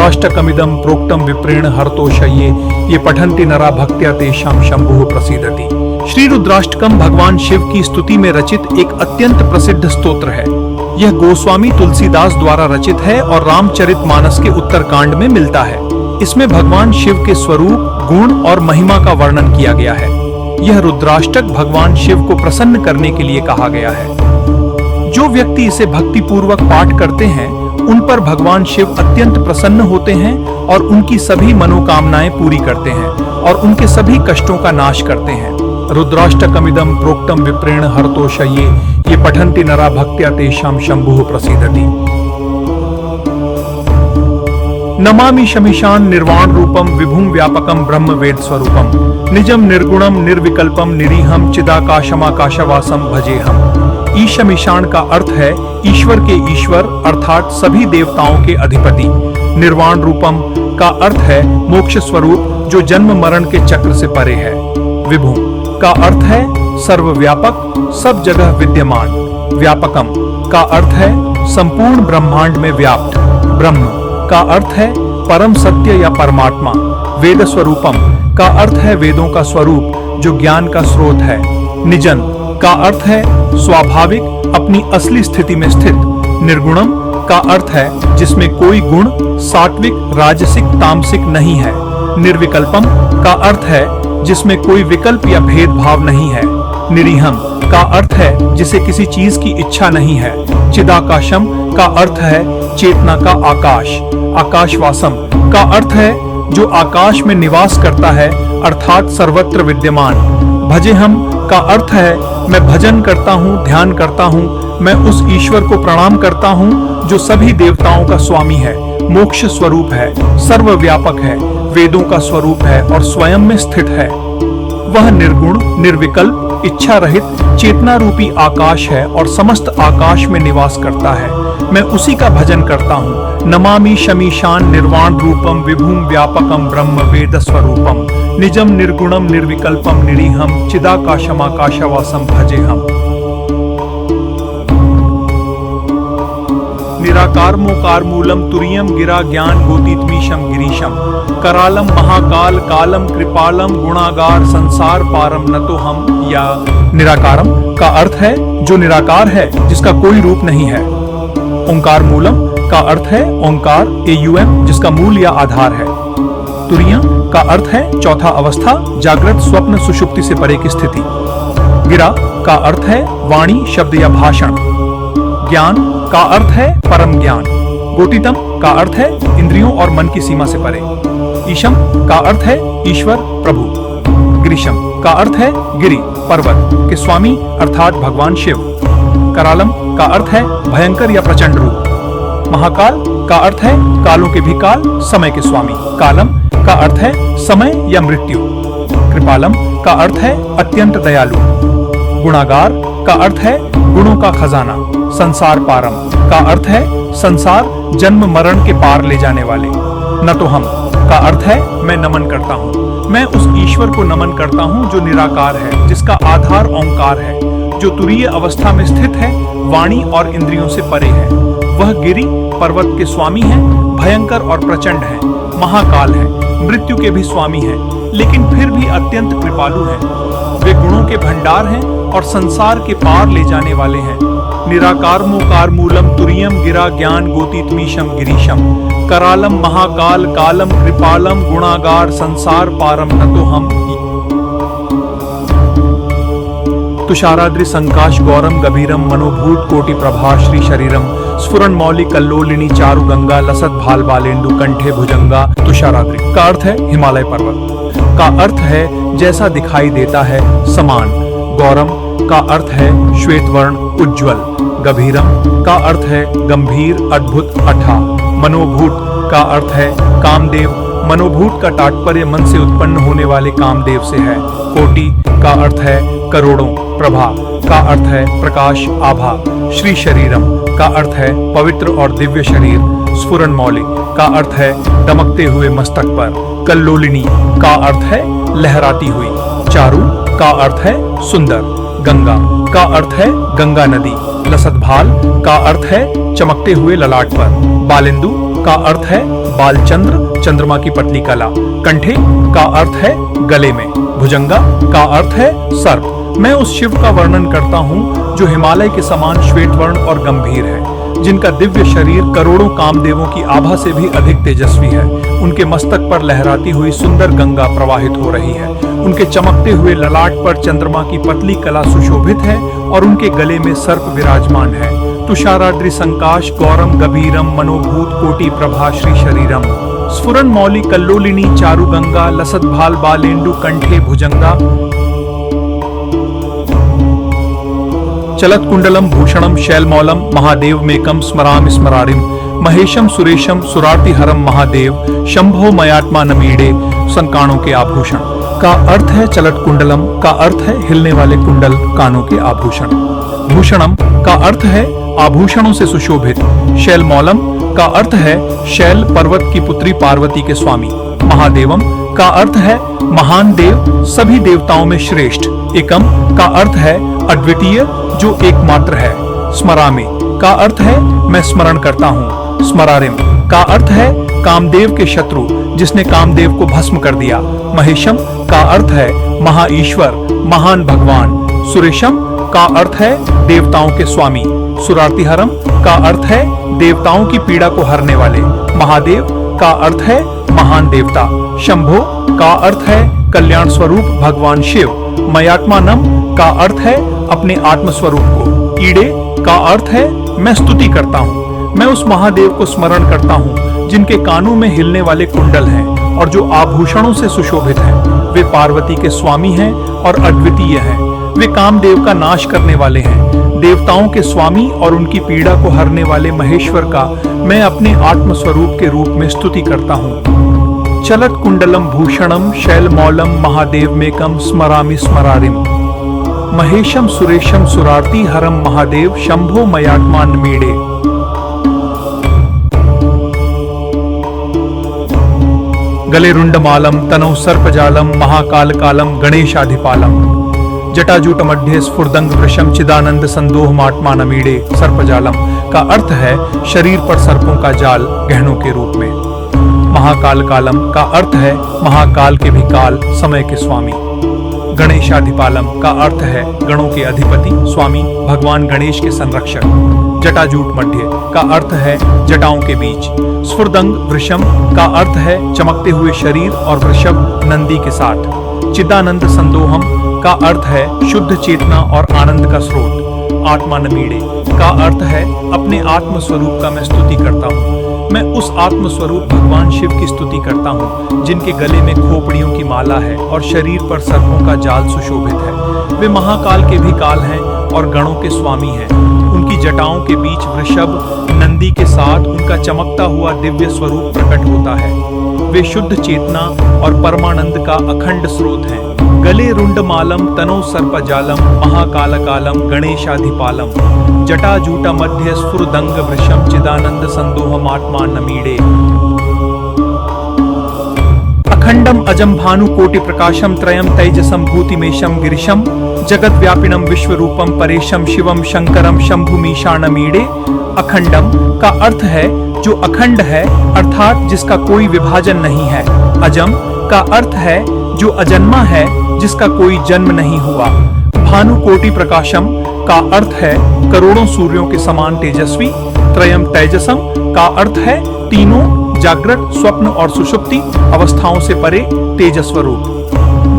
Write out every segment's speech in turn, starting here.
रुद्राष्टकमिदं प्रोक्तं विप्रेण हरतोषये ये पठन्ति नरा भक्त्या तेषां शंभुः प्रसीदति। श्री रुद्राष्टकम भगवान शिव की स्तुति में रचित एक अत्यंत प्रसिद्ध स्तोत्र है। यह गोस्वामी तुलसीदास द्वारा रचित है और रामचरितमानस के उत्तरकांड में मिलता है। इसमें भगवान शिव के स्वरूप, गुण और महिमा का वर्णन किया गया है। यह रुद्राष्टक भगवान शिव को प्रसन्न करने के लिए कहा गया है। जो व्यक्ति इसे भक्ति पूर्वक पाठ करते हैं उन पर भगवान शिव अत्यंत प्रसन्न होते हैं और उनकी सभी मनोकामनाएं पूरी करते हैं और उनके सभी कष्टों का नाश करते हैं। रुद्राष्टकमिदं प्रोक्तं विप्रेण हरतोषये ये पठन्ति नरा भक्त्या तेषां शंभुः प्रसीदति। नमामि शमीशान निर्वाण रूपम विभुम व्यापकम ब्रह्म वेद स्वरूपम निजम निर्गुणम निर्विकल्पम निरीहम चिदाकाशमाकाशवासम भजेहम। ईशमीशान का अर्थ है ईश्वर के ईश्वर अर्थात सभी देवताओं के अधिपति। निर्वाण रूपम का अर्थ है मोक्ष स्वरूप जो जन्म मरण के चक्र से परे है। विभु का अर्थ है सर्वव्यापक, सब जगह विद्यमान। व्यापकम का अर्थ है संपूर्ण ब्रह्मांड में व्याप्त। ब्रह्म का अर्थ है परम सत्य या परमात्मा। वेद स्वरूपम का अर्थ है वेदों का स्वरूप जो ज्ञान का स्रोत है। निजन का अर्थ है स्वाभाविक, अपनी असली स्थिति में स्थित। निर्गुणम का अर्थ है जिसमें कोई गुण सात्विक, राजसिक, तामसिक नहीं है। निर्विकल्पम का अर्थ है जिसमें कोई विकल्प या भेदभाव नहीं है। निरीहम का अर्थ है जिसे किसी चीज की इच्छा नहीं है। चिदाकाशम का अर्थ है चेतना का आकाश। आकाशवासम का अर्थ है जो आकाश में निवास करता है अर्थात सर्वत्र विद्यमान। भजेहम का अर्थ है मैं भजन करता हूँ, ध्यान करता हूँ। मैं उस ईश्वर को प्रणाम करता हूँ जो सभी देवताओं का स्वामी है, मोक्ष स्वरूप है, सर्वव्यापक है, वेदों का स्वरूप है और स्वयं में स्थित है। वह निर्गुण, निर्विकल्प, इच्छा रहित, चेतना रूपी आकाश है और समस्त आकाश में निवास करता है। मैं उसी का भजन करता हूँ। नमामि शमीशान निर्वाण रूपम विभुम व्यापकम ब्रह्म वेद स्वरूपम निजम निर्गुणम निर्विकल्पम निरीहम चिदाकाशमाकाशवासम भजेहम। निराकार मोकार मूलम तुरीयम गिरा ज्ञान गोतीतमीशम गिरीशम करालम महाकाल कालम कृपालम गुणागार संसार पारम न तो हम। या निराकारम का अर्थ है जो निराकार है, जिसका कोई रूप नहीं है। ओंकार मूलम का अर्थ है ओंकार AUM जिसका मूल या आधार है। तुरीयम का अर्थ है चौथा अवस्था, जागृत, स्वप्न, सुषुप्ति से परे की स्थिति। गिरा का अर्थ है वाणी, शब्द या भाषण। ज्ञान का अर्थ है परम ज्ञान। गोतीतम का अर्थ है इंद्रियों और मन की सीमा से परे। ईशम का अर्थ है ईश्वर, प्रभु। गिरीशम का अर्थ है गिरि, पर्वत के स्वामी अर्थात भगवान शिव। करालम का अर्थ है भयंकर या प्रचंड रूप। महाकाल का अर्थ है कालों के भी काल, समय के स्वामी। कालम का अर्थ है समय या मृत्यु। कृपालम का अर्थ है अत्यंत दयालु। गुणागार का अर्थ है गुणों का खजाना। संसार पारम का अर्थ है संसार जन्म मरण के पार ले जाने वाले। न तो हम का अर्थ है मैं नमन करता हूँ। मैं उस ईश्वर को नमन करता हूँ जो निराकार है, जिसका आधार ओंकार है, जो तुरीय अवस्था में स्थित है, वाणी और इंद्रियों से परे है। वह गिरि, पर्वत के स्वामी है, भयंकर और प्रचंड है, महाकाल है, मृत्यु के भी स्वामी है, लेकिन फिर भी अत्यंत कृपालु है। वे गुणों के भंडार हैं और संसार के पार ले जाने वाले हैं। निराकार मोकार मूलम तुरीयम गिरा ज्ञान गोतीतमीशम गिरीशम करालम महाकाल कालम कृपालम गुणागार संसार पारम न तो हम। तुषाराद्रि संकाश गौरम गभीरम मनोभूत कोटि प्रभा श्री शरीरम स्फुरन मौलि कल्लोलिनी चारु गंगा लसत भाल बालेंदु कंठे भुजंगा। तुषाराद्रि का अर्थ है हिमालय पर्वत, का अर्थ है जैसा दिखाई देता है, समान। गौरम का अर्थ है श्वेत वर्ण, उज्ज्वल। गभीरम का अर्थ है गंभीर, अद्भुत, अथाह। मनोभूत का अर्थ है कामदेव। मनोभूत का तात्पर्य मन से उत्पन्न होने वाले कामदेव से है। कोटि का अर्थ है करोड़ों। प्रभा का अर्थ है प्रकाश, आभा। श्री शरीरम का अर्थ है पवित्र और दिव्य शरीर। स्फुरन मौलि का अर्थ है दमकते हुए मस्तक पर। कल्लोलिनी का अर्थ है लहराती हुई। चारु का अर्थ है सुंदर। गंगा का अर्थ है गंगा नदी। लसत भाल का अर्थ है चमकते हुए ललाट पर। बालेंदु का अर्थ है बालचंद्र, चंद्रमा की पतली कला। कंठे का अर्थ है गले में। भुजंगा का अर्थ है सर्प। मैं उस शिव का वर्णन करता हूँ जो हिमालय के समान श्वेत वर्ण और गंभीर है, जिनका दिव्य शरीर करोड़ों कामदेवों की आभा से भी अधिक तेजस्वी है। उनके मस्तक पर लहराती हुई सुंदर गंगा प्रवाहित हो रही है। उनके चमकते हुए ललाट पर चंद्रमा की पतली कला सुशोभित है और उनके गले में सर्प विराजमान है। तुषाराद्रि संकाश गौरम गभीरम मनोभूत कोटि प्रभा श्री शरीरम स्फुरन मौली कल्लोलिनी चारु गंगा लसत भाल बालेंडु कंठे भुजंगा चलत कुंडलम भूषणम शैलमौलम महादेव मेकम स्मरामि स्मरारिम महेशम सुरेशम सुरार्ति हरम महादेव शंभो मयात्मा नमीडे संकाणों के आभूषण। का अर्थ है चलत कुंडलम, का अर्थ है हिलने वाले कुंडल, कानों के आभूषण। भूषणम का अर्थ है आभूषणों से सुशोभित। शैलमौलम का अर्थ है शैल पर्वत की पुत्री पार्वती के स्वामी। महादेवम का अर्थ है महान देव, सभी देवताओं में श्रेष्ठ। एकम का अर्थ है अद्वितीय, जो एकमात्र है। स्मरामि का अर्थ है मैं स्मरण करता हूँ। स्मरारिम का अर्थ है कामदेव के शत्रु, जिसने कामदेव को भस्म कर दिया। महेशम का अर्थ है महाईश्वर, महान भगवान। सुरेशम का अर्थ है देवताओं के स्वामी। सुरार्तिहरम का अर्थ है देवताओं की पीड़ा को हरने वाले। महादेव का अर्थ है महान देवता। शंभो का अर्थ है कल्याण स्वरूप भगवान शिव। मयात्मानम का अर्थ है अपने आत्म स्वरूप को। ईडे का अर्थ है मैं स्तुति करता हूँ। मैं उस महादेव को स्मरण करता हूँ जिनके कानों में हिलने वाले कुंडल हैं और जो आभूषणों से सुशोभित हैं। वे पार्वती के स्वामी हैं और अद्वितीय हैं। वे कामदेव का नाश करने वाले हैं। देवताओं के स्वामी और उनकी पीड़ा को हरने वाले महेश्वर का मैं अपने आत्म स्वरूप के रूप में स्तुति करता हूँ। चलत कुंडलम भूषणम शैलमौलम महादेव मेकम स्मरामि स्मरारिम महेशम सुरेशम सुरार्ति हरम महादेव शंभो मयात्मा नमीडे। गले रुंडमालम तनौ सर्पजालम महाकालकालम गणेशाधिपालम जटाजूट मध्य स्फुर्दंग वृषम चिदानंद संदोहमात्मा नमीडे। सर्पजालम का अर्थ है शरीर पर सर्पों का जाल गहनों के रूप में। महाकाल कालम का अर्थ है महाकाल के भी काल, समय के स्वामी। गणेशाधिपालम का अर्थ है गणों के अधिपति, स्वामी, भगवान गणेश के संरक्षक। जटाजूट मध्य का अर्थ है जटाओं के बीच। स्फुर्दंग वृषम का अर्थ है चमकते हुए शरीर और वृषभ नंदी के साथ। चिदानंद संदोहम का अर्थ है शुद्ध चेतना और आनंद का स्रोत। आत्मा नमीडे का अर्थ है अपने आत्म स्वरूप का मैं स्तुति करता हूँ। मैं उस आत्म स्वरूप भगवान शिव की स्तुति करता हूँ जिनके गले में खोपड़ियों की माला है और शरीर पर सर्पों का जाल सुशोभित है। वे महाकाल के भी काल हैं और गणों के स्वामी हैं। उनकी जटाओं के बीच वृषभ नंदी के साथ उनका चमकता हुआ दिव्य स्वरूप प्रकट होता है। वे शुद्ध चेतना और परमानंद का अखंड स्रोत हैं। गले रुंडमालम तनो सर्पजालम महाकालकालम गणेशाधिपालम जटाजूट मध्य स्फुरदंग वृषम चिदानंद संदोहमात्मा नमीडे। अखंडम अजम भानु कोटि प्रकाशम त्रयम तेजसम भूतिमेशम गिरिशम जगत व्यापिनम विश्वरूपम परेशम शिवम शंकरम शंभुमीशानमीडे। अखंडम का अर्थ है जो अखंड है, अर्थात जिसका कोई विभाजन नहीं है। अजम का अर्थ है जो अजन्मा है, जिसका कोई जन्म नहीं हुआ। भानु कोटि प्रकाशम का अर्थ है करोड़ों सूर्यों के समान तेजस्वी। त्रयम तेजसम का अर्थ है तीनों जागृत, स्वप्न और सुषुप्ति अवस्थाओं से परे तेजस्वरूप।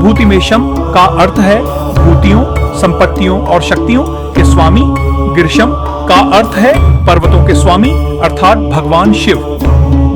भूतिमेशम का अर्थ है भूतियों, संपत्तियों और शक्तियों के स्वामी। गिरिशम का अर्थ है पर्वतों के स्वामी अर्थात भगवान शिव।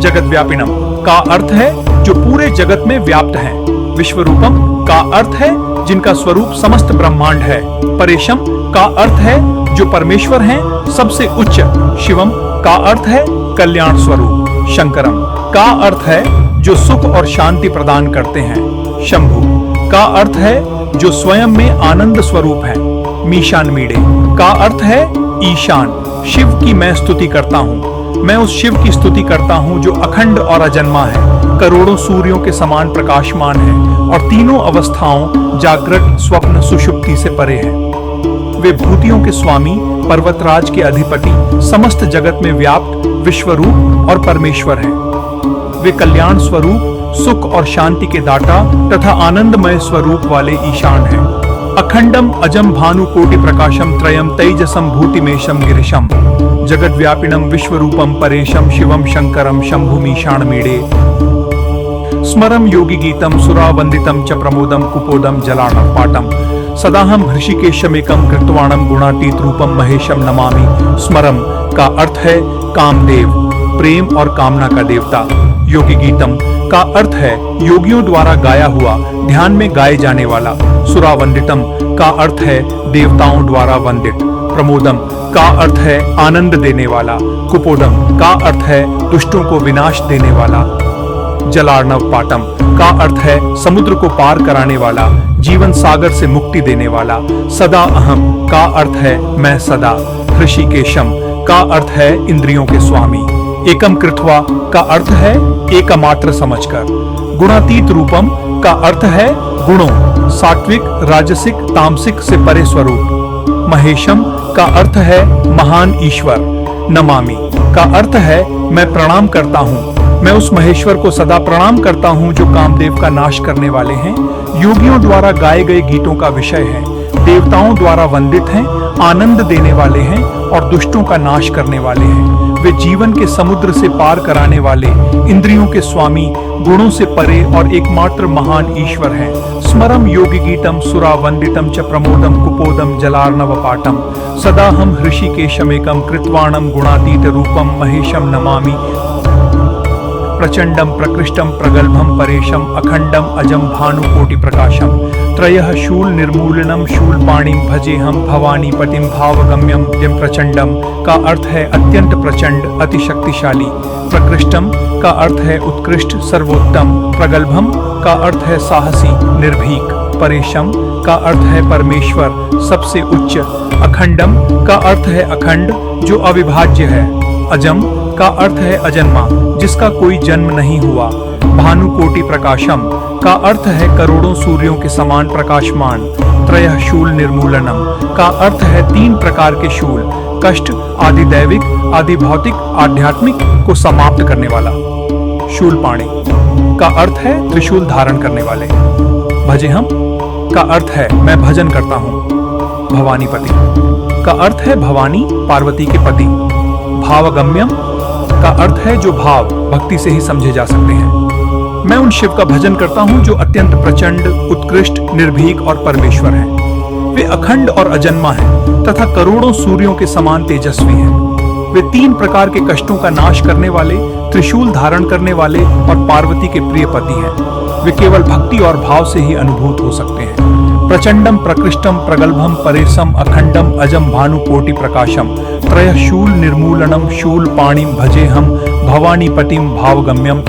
जगत व्यापिनम का अर्थ है जो पूरे जगत में व्याप्त हैं। विश्वरूपम का अर्थ है जिनका स्वरूप समस्त ब्रह्मांड है। परेशम का अर्थ है जो परमेश्वर हैं, सबसे उच्च। शिवम का अर्थ है कल्याण स्वरूप। शंकरम का अर्थ है जो सुख और शांति प्रदान करते हैं। शंभु का अर्थ है जो स्वयं में आनंद स्वरूप है। मीशानमीडे का अर्थ है ईशान। शिव की मैं स्तुति करता हूँ। मैं उस शिव की स्तुति करता हूँ जो अखंड और अजन्मा है, करोड़ों सूर्यों के समान प्रकाशमान है और तीनों अवस्थाओं जागृत, स्वप्न, सुषुप्ति से परे है। वे भूतियों के स्वामी, पर्वतराज के अधिपति, समस्त जगत में व्याप्त, विश्वरूप, और परमेश्वर हैं। वे कल्याण स्वरूप, सुख और शांति के दाता तथा आनंदमय स्वरूप वाले ईशान हैं। अखंडम अजम भानु कोटि प्रकाशम त्रयम तेजसम भूतिमेशम गिरिशम जगद्व्यापिनम विश्वरूपम परेशम शिवम शंकरम शंभुमीशान मीडे स्मरम योगी गीतम सुरावंदितम च प्रमोदम कुपोदम जलार्णव पाटम सदाहम हृषिकेशमेकम कृतवाणम गुणातीत रूपम महेशम नमामि। स्मरम का अर्थ है कामदेव, प्रेम और कामना का देवता। योगी गीतम का अर्थ है योगियों द्वारा गाया हुआ, ध्यान में गाए जाने वाला। सुरावंदितम का अर्थ है देवताओं द्वारा वंदित। प्रमोदम का अर्थ है आनंद देने वाला। कुपोदम का अर्थ है दुष्टों को विनाश देने वाला। जलार्णव पाटम का अर्थ है समुद्र को पार कराने वाला, जीवन सागर से मुक्ति देने वाला। सदा अहम का अर्थ है मैं सदा। ऋषिकेशम का अर्थ है इंद्रियों के स्वामी। एकम कृत्वा का अर्थ है एकमात्र समझकर। गुणातीत रूपम का अर्थ है गुणों, सात्विक, राजसिक, तामसिक से परे स्वरूप। महेशम का अर्थ है महान ईश्वर। नमामि का अर्थ है मैं प्रणाम करता हूँ। मैं उस महेश्वर को सदा प्रणाम करता हूँ जो कामदेव का नाश करने वाले हैं, योगियों द्वारा गाए गए गीतों का विषय है, देवताओं द्वारा वंदित हैं, आनंद देने वाले हैं और दुष्टों का नाश करने वाले हैं। वे जीवन के समुद्र से पार कराने वाले, इंद्रियों के स्वामी, गुणों से परे और एकमात्र महान ईश्वर हैं। स्मरम योगी गीतम सुरावंदितम च प्रमोदम कुपोदम जलार्णव पाटम सदा हम हृषिकेशमेकम कृतवाणम गुणातीत रूपम महेशम नमामि। प्रचंडम प्रकृष्टम प्रगल्भम परेशम अखंडम अजम भानुकोटि प्रकाशम त्रयः शूल निर्मूलनम शूलपाणिं भजेहम भवानी पतिम भावगम्यम। यम प्रचंडम का अर्थ है अत्यंत प्रचंड, अति शक्तिशाली। प्रकृष्टम का अर्थ है उत्कृष्ट, सर्वोत्तम। प्रगल्भम का अर्थ है साहसी, निर्भीक। परेशम का अर्थ है परमेश्वर, सबसे उच्च। अखंडम का अर्थ है अखंड, जो अविभाज्य है। अजम का अर्थ है अजन्मा, जिसका कोई जन्म नहीं हुआ। भानुकोटि प्रकाशम का अर्थ है करोड़ों सूर्यों के समान प्रकाशमान। त्रयः शूल निर्मूलनम का अर्थ है 3 प्रकार के शूल, कष्ट, आदि दैविक, आदि भौतिक, आध्यात्मिक को समाप्त करने वाला। शूलपाणि का अर्थ है त्रिशूल धारण करने वाले। भजेहम का अर्थ है मैं भजन करता हूँ। भवानीपति का अर्थ है भवानी, पार्वती के पति। भावगम्यम का अर्थ है जो भाव भक्ति से ही समझे जा सकते हैं। मैं उन शिव का भजन करता हूँ जो अत्यंत प्रचंड, उत्कृष्ट, निर्भीक और परमेश्वर हैं। वे अखंड और अजन्मा हैं तथा करोड़ों सूर्यों के समान तेजस्वी हैं। वे 3 प्रकार के कष्टों का नाश करने वाले, त्रिशूल धारण करने वाले और पार्वती के प्रिय पति हैं। वे केवल भक्ति और भाव से ही अनुभूत हो सकते हैं। प्रचंडम प्रकृष्टम प्रगल्भम परेशम अखंडम अजम भानुकोटि प्रकाशम त्रयः शूल निर्मूलनम शूलपाणिं भजेहम भवानी पतिम भावगम्यम।